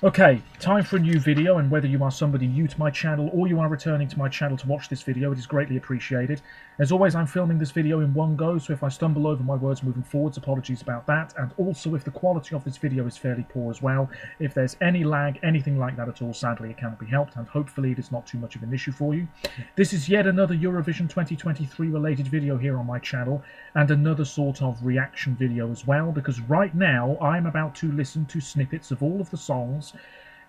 Okay, time for a new video, and whether you are somebody new to my channel or you are returning to my channel to watch this video, it is greatly appreciated. As always, I'm filming this video in one go, so if I stumble over my words moving forwards, apologies about that, and also if the quality of this video is fairly poor as well. If there's any lag, anything like that at all, sadly it cannot be helped, and hopefully it is not too much of an issue for you. This is yet another Eurovision 2023 related video here on my channel, and another sort of reaction video as well, because right now I'm about to listen to snippets of all of the songs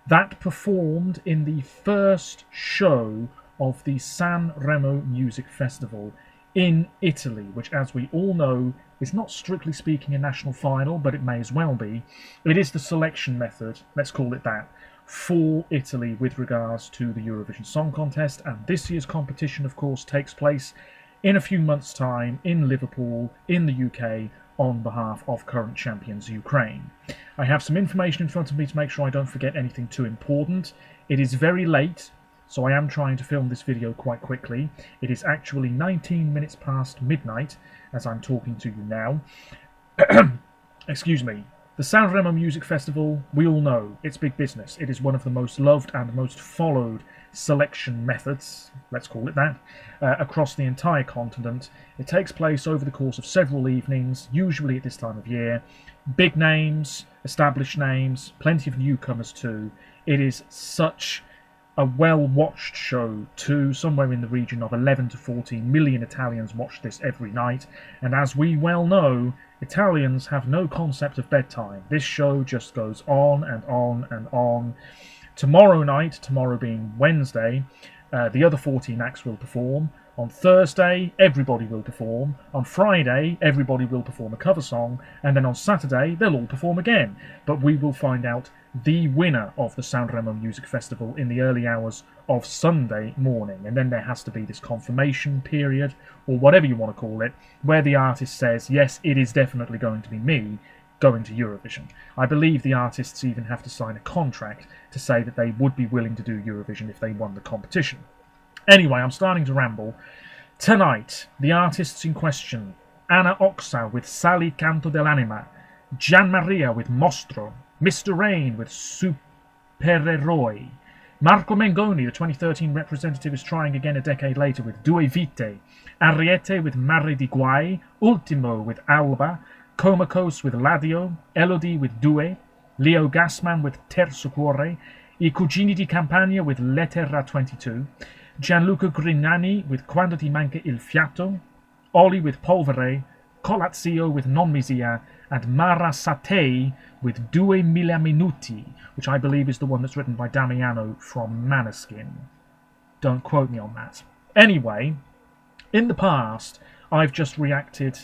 that performed in the first show of the Sanremo Music Festival in Italy, which, as we all know, is not strictly speaking a national final, but it may as well be. It is the selection method, let's call it that, for Italy with regards to the Eurovision Song Contest, and this year's competition, of course, takes place in a few months' time in Liverpool, in the UK, on behalf of current champions Ukraine. I have some information in front of me to make sure I don't forget anything too important. It is very late, so I am trying to film this video quite quickly. It is actually 19 minutes past midnight as I'm talking to you now. Excuse me. The Sanremo Music Festival, we all know, it's big business. It is one of the most loved and most followed selection methods, let's call it that, across the entire continent. It takes place over the course of several evenings, usually at this time of year. Big names, established names, plenty of newcomers too. It is such a well-watched show too. Somewhere in the region of 11 to 14 million Italians watch this every night, and as we well know, Italians have no concept of bedtime. This show just goes on and on and on. Tomorrow night, tomorrow being Wednesday, the other 14 acts will perform. On Thursday, everybody will perform. On Friday, everybody will perform a cover song. And then on Saturday, they'll all perform again. But we will find out the winner of the Sanremo Music Festival in the early hours of Sunday morning. And then there has to be this confirmation period, or whatever you want to call it, where the artist says, yes, it is definitely going to be me going to Eurovision. I believe the artists even have to sign a contract to say that they would be willing to do Eurovision if they won the competition. Anyway, I'm starting to ramble. Tonight, the artists in question: Anna Oxa with Sali Canto dell'Anima, Gian Maria with Mostro, Mr. Rain with Supereroi, Marco Mengoni, the 2013 representative, is trying again a decade later with Due Vite, Ariete with Mare di Guai, Ultimo with Alba, Comacos with Ladio, Elodie with Due, Leo Gassman with Terzo Cuore, I Cugini di Campagna with Lettera 22, Gianluca Grignani with Quando ti manca il fiato, Oli with Polvere, Colazzio with Non Misia, and Mara Satei with Due Mille Minuti, which I believe is the one that's written by Damiano from Maneskin. Don't quote me on that. Anyway, in the past, I've just reacted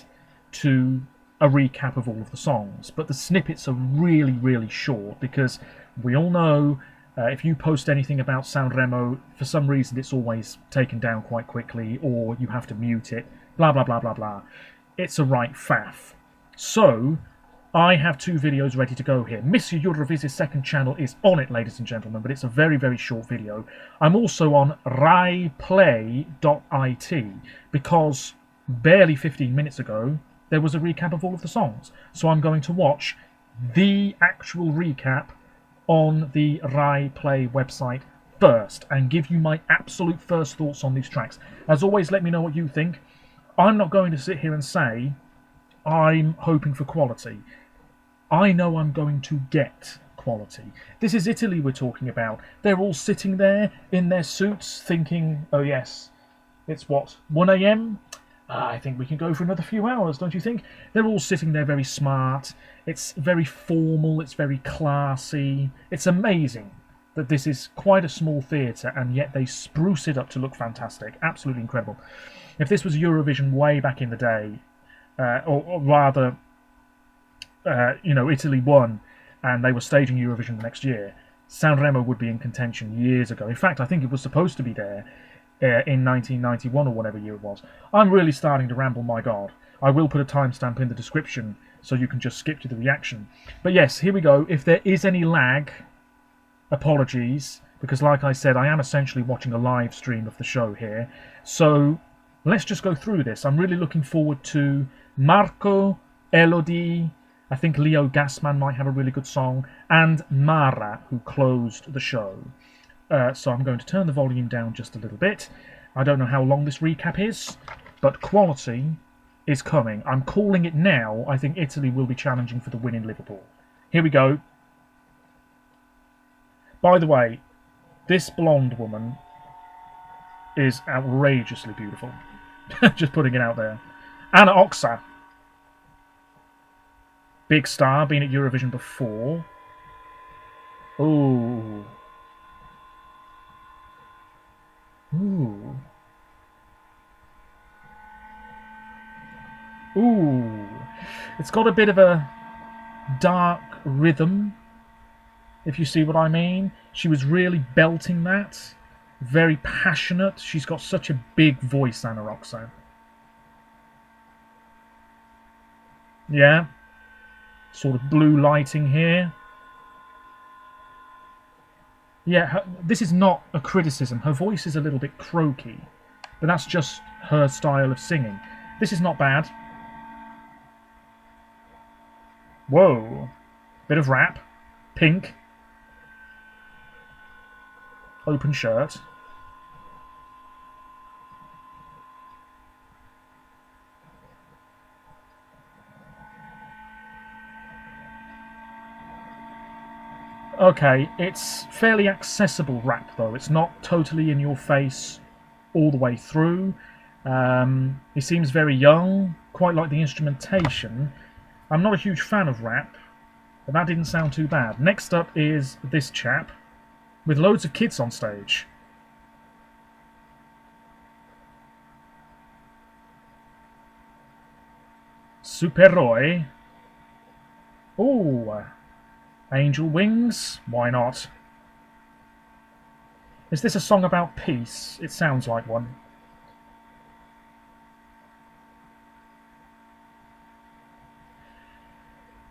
to a recap of all of the songs, but the snippets are really, really short because we all know if you post anything about Sanremo, for some reason it's always taken down quite quickly, or you have to mute it, blah blah blah blah blah. It's a right faff. So I have two videos ready to go here. Mr. Eurovis's second channel is on it, ladies and gentlemen, but it's a very, very short video. I'm also on raiplay.it because barely 15 minutes ago there was a recap of all of the songs. So I'm going to watch the actual recap on the Rai Play website first and give you my absolute first thoughts on these tracks. As always, let me know what you think. I'm not going to sit here and say I'm hoping for quality. I know I'm going to get quality. This is Italy we're talking about. They're all sitting there in their suits thinking, oh yes, it's what, 1 AM? I think we can go for another few hours, don't you think? They're all sitting there very smart. It's very formal, it's very classy. It's amazing that this is quite a small theatre and yet they spruce it up to look fantastic. Absolutely incredible. If this was Eurovision way back in the day, or rather, Italy won and they were staging Eurovision the next year, Sanremo would be in contention years ago. In fact, I think it was supposed to be there in 1991 or whatever year it was. I'm really starting to ramble, my God. I will put a timestamp in the description so you can just skip to the reaction. But yes, here we go. If there is any lag, apologies, because like I said, I am essentially watching a live stream of the show here. So let's just go through this. I'm really looking forward to Marco, Elodie, I think Leo Gassman might have a really good song, and Mara, who closed the show. So I'm going to turn the volume down just a little bit. I don't know how long this recap is, but quality is coming. I'm calling it now. I think Italy will be challenging for the win in Liverpool. Here we go. By the way, this blonde woman is outrageously beautiful. Just putting it out there. Anna Oxa. Big star, been at Eurovision before. Ooh. Ooh. Ooh. It's got a bit of a dark rhythm, if you see what I mean. She was really belting that. Very passionate. She's got such a big voice, Anna Oxa. Yeah. Sort of blue lighting here. Yeah, this is not a criticism. Her voice is a little bit croaky, but that's just her style of singing. This is not bad. Whoa. Bit of rap. Pink. Open shirt. Okay, it's fairly accessible rap though. It's not totally in your face all the way through. He seems very young, quite like the instrumentation. I'm not a huge fan of rap, but that didn't sound too bad. Next up is this chap, with loads of kids on stage. Superoi. Ooh. Angel Wings? Why not? Is this a song about peace? It sounds like one.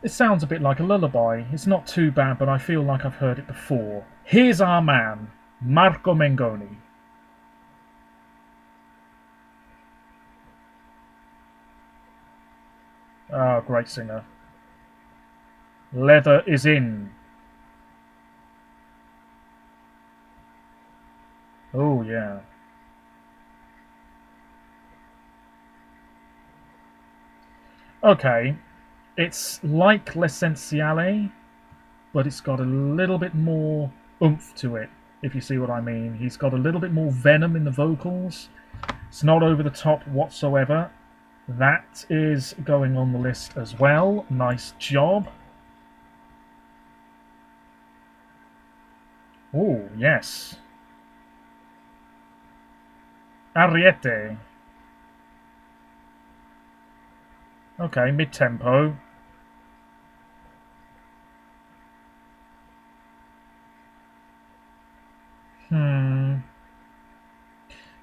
It sounds a bit like a lullaby. It's not too bad, but I feel like I've heard it before. Here's our man, Marco Mengoni. Oh, great singer. Leather is in. Oh, yeah. Okay. It's like L'Essenziale, but it's got a little bit more oomph to it, if you see what I mean. He's got a little bit more venom in the vocals. It's not over the top whatsoever. That is going on the list as well. Nice job. Oh, yes. Ariete. Okay, mid-tempo.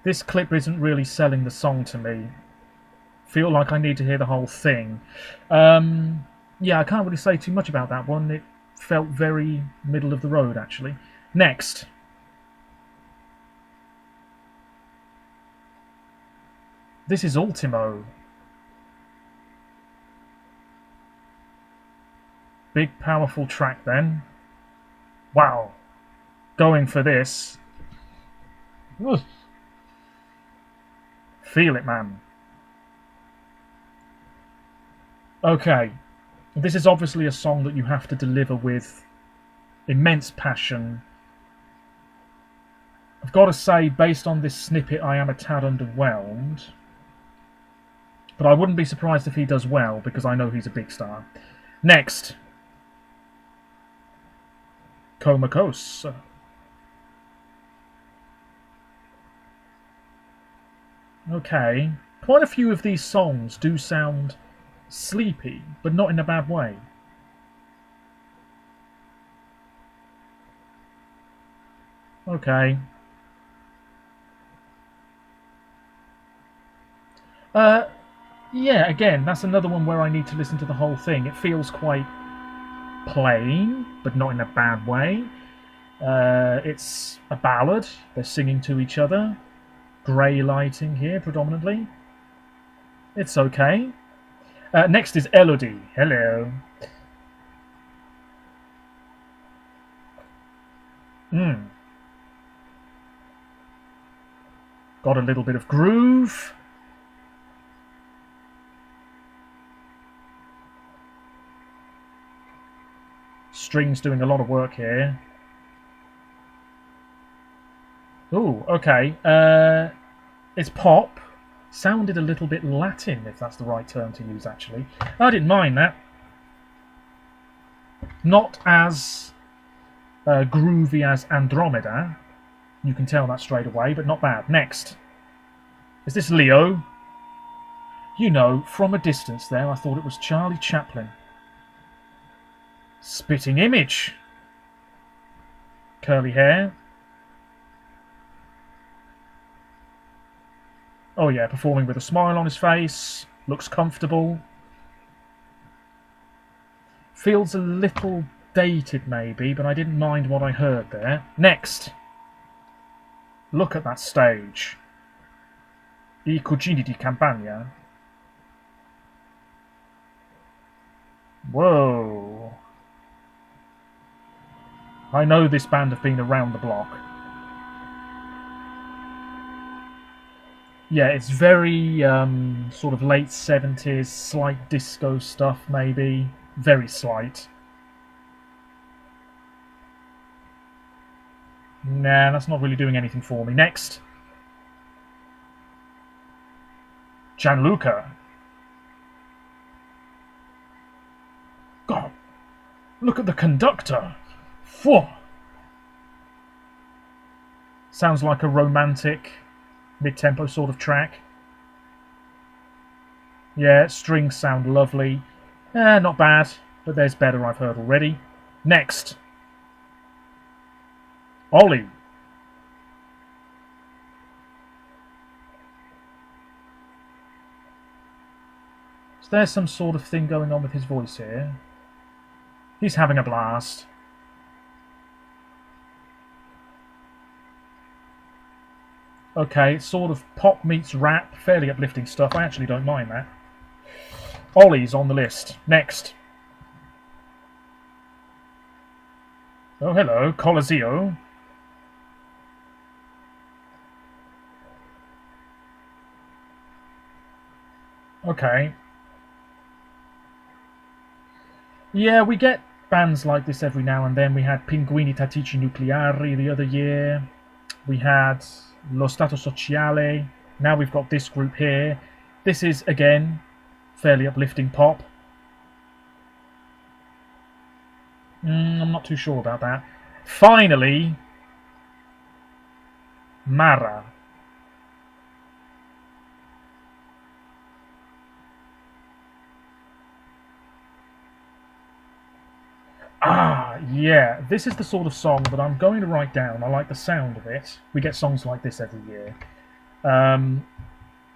This clip isn't really selling the song to me. Feel like I need to hear the whole thing. Yeah, I can't really say too much about that one. It felt very middle of the road, actually. Next. This is Ultimo. Big, powerful track then. Wow. Going for this. Ugh. Feel it, man. Okay. This is obviously a song that you have to deliver with immense passion. I've got to say, based on this snippet, I am a tad underwhelmed. But I wouldn't be surprised if he does well, because I know he's a big star. Next. Comatose. Okay. Quite a few of these songs do sound sleepy, but not in a bad way. Okay. Yeah, again, that's another one where I need to listen to the whole thing. It feels quite plain, but not in a bad way. It's a ballad. They're singing to each other. Grey lighting here, predominantly. It's okay. Next is Elodie. Hello. Got a little bit of groove. Strings doing a lot of work here. Oh, okay. It's pop. Sounded a little bit Latin, if that's the right term to use, actually. I didn't mind that. Not as groovy as Andromeda. You can tell that straight away, but not bad. Next. Is this Leo? You know, from a distance there, I thought it was Charlie Chaplin. Spitting image. Curly hair. Oh yeah, performing with a smile on his face. Looks comfortable. Feels a little dated maybe, but I didn't mind what I heard there. Next. Look at that stage. I cugini di campagna. Whoa. I know this band have been around the block. Yeah, it's very sort of late 70s, slight disco stuff maybe. Very slight. Nah, that's not really doing anything for me. Next. Gianluca. God, look at the conductor. Phew. Sounds like a romantic, mid-tempo sort of track. Yeah, strings sound lovely. Not bad, but there's better I've heard already. Next. Ollie. Is there some sort of thing going on with his voice here? He's having a blast. Okay, sort of pop meets rap, fairly uplifting stuff. I actually don't mind that. Ollie's on the list. Next. Oh, hello, Coliseo. Okay. Yeah, we get bands like this every now and then. We had Pinguini Tattici Nucleari the other year. We had Lo Stato Sociale. Now we've got this group here. This is, again, fairly uplifting pop. I'm not too sure about that. Finally, Mara. Ah, yeah. This is the sort of song that I'm going to write down. I like the sound of it. We get songs like this every year.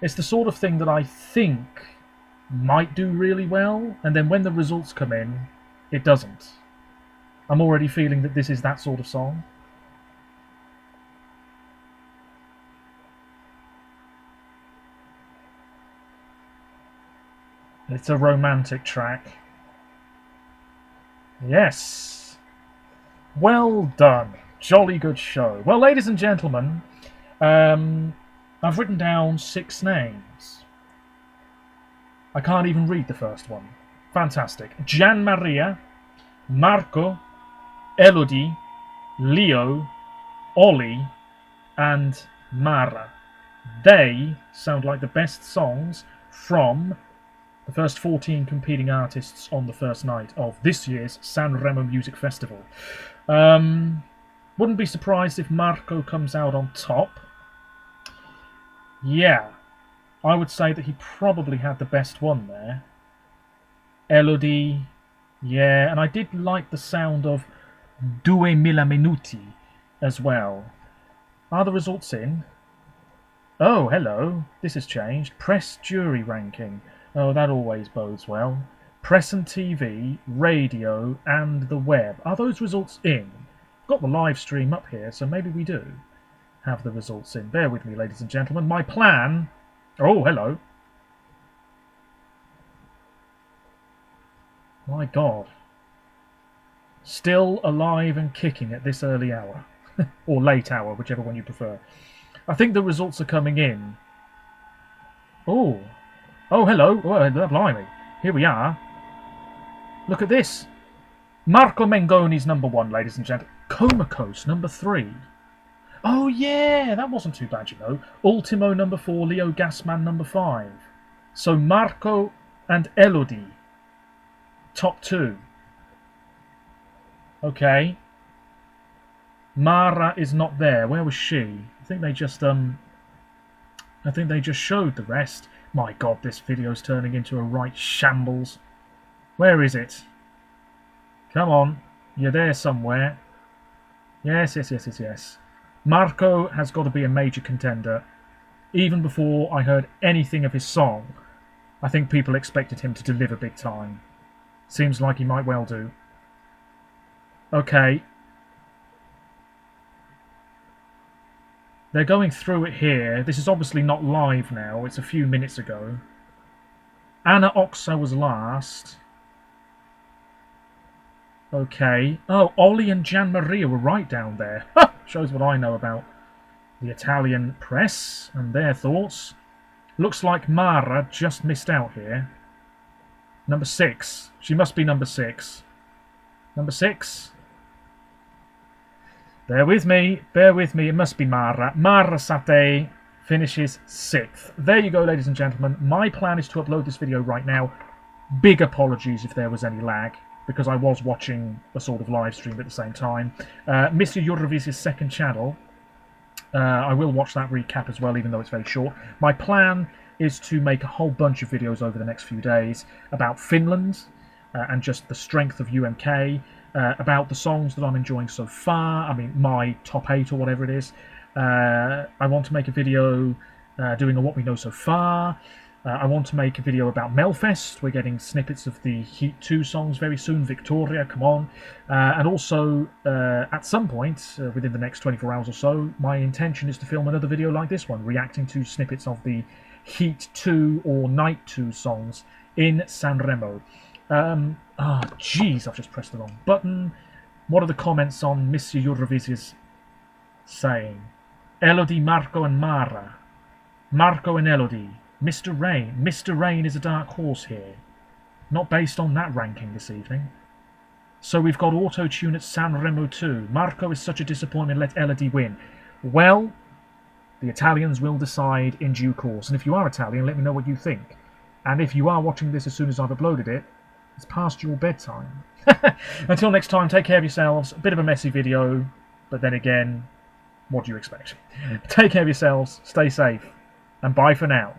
It's the sort of thing that I think might do really well, and then when the results come in, it doesn't. I'm already feeling that this is that sort of song. It's a romantic track. Yes. Well done. Jolly good show. Well, ladies and gentlemen, I've written down 6 names. I can't even read the first one. Fantastic. Gian Maria, Marco, Elodie, Leo, Ollie, and Mara. They sound like the best songs from the first 14 competing artists on the first night of this year's Sanremo Music Festival. Wouldn't be surprised if Marco comes out on top. Yeah, I would say that he probably had the best one there. Elodie, yeah, and I did like the sound of 2000 minuti as well. Are the results in? Oh, hello. This has changed. Press jury ranking. Oh, that always bodes well. Press and TV, radio, and the web. Are those results in? I've got the live stream up here, so maybe we do have the results in. Bear with me, ladies and gentlemen. My plan... Oh, hello. My God. Still alive and kicking at this early hour. Or late hour, whichever one you prefer. I think the results are coming in. Oh. Oh, hello. Oh, blimey. Here we are. Look at this. Marco Mengoni's number 1, ladies and gentlemen. Comacos, number 3. Oh, yeah. That wasn't too bad, you know. Ultimo, number 4. Leo Gassman, number 5. So Marco and Elodie. Top 2. Okay. Mara is not there. Where was she? I think they just showed the rest. My God, this video's turning into a right shambles. Where is it? Come on. You're there somewhere. Yes. Marco has got to be a major contender. Even before I heard anything of his song, I think people expected him to deliver big time. Seems like he might well do. Okay. They're going through it here. This is obviously not live now. It's a few minutes ago. Anna Oxa was last. Okay. Oh, Ollie and Gian Maria were right down there. Shows what I know about the Italian press and their thoughts. Looks like Mara just missed out here. Number 6. She must be number 6. Number 6. Bear with me, it must be Mara. Mara Sate finishes 6th. There you go, ladies and gentlemen. My plan is to upload this video right now. Big apologies if there was any lag, because I was watching a sort of live stream at the same time. Mr. Eurovision's second channel. I will watch that recap as well, even though it's very short. My plan is to make a whole bunch of videos over the next few days about Finland and just the strength of UMK. About the songs that I'm enjoying so far. I mean, my top 8 or whatever it is. I want to make a video doing a what we know so far. I want to make a video about Melfest. We're getting snippets of the Heat 2 songs very soon. Victoria, come on. And also, at some point, within the next 24 hours or so, my intention is to film another video like this one, reacting to snippets of the Heat 2 or Night 2 songs in Sanremo. Jeez, I've just pressed the wrong button. What are the comments on Mr. Eurovision's saying? Elodie, Marco and Mara. Marco and Elodie. Mr. Rain. Mr. Rain is a dark horse here. Not based on that ranking this evening. So we've got auto-tune at Sanremo 2. Marco is such a disappointment, let Elodie win. Well, the Italians will decide in due course. And if you are Italian, let me know what you think. And if you are watching this as soon as I've uploaded it, it's past your bedtime. Until next time, take care of yourselves. A bit of a messy video, but then again, what do you expect? Take care of yourselves, stay safe, and bye for now.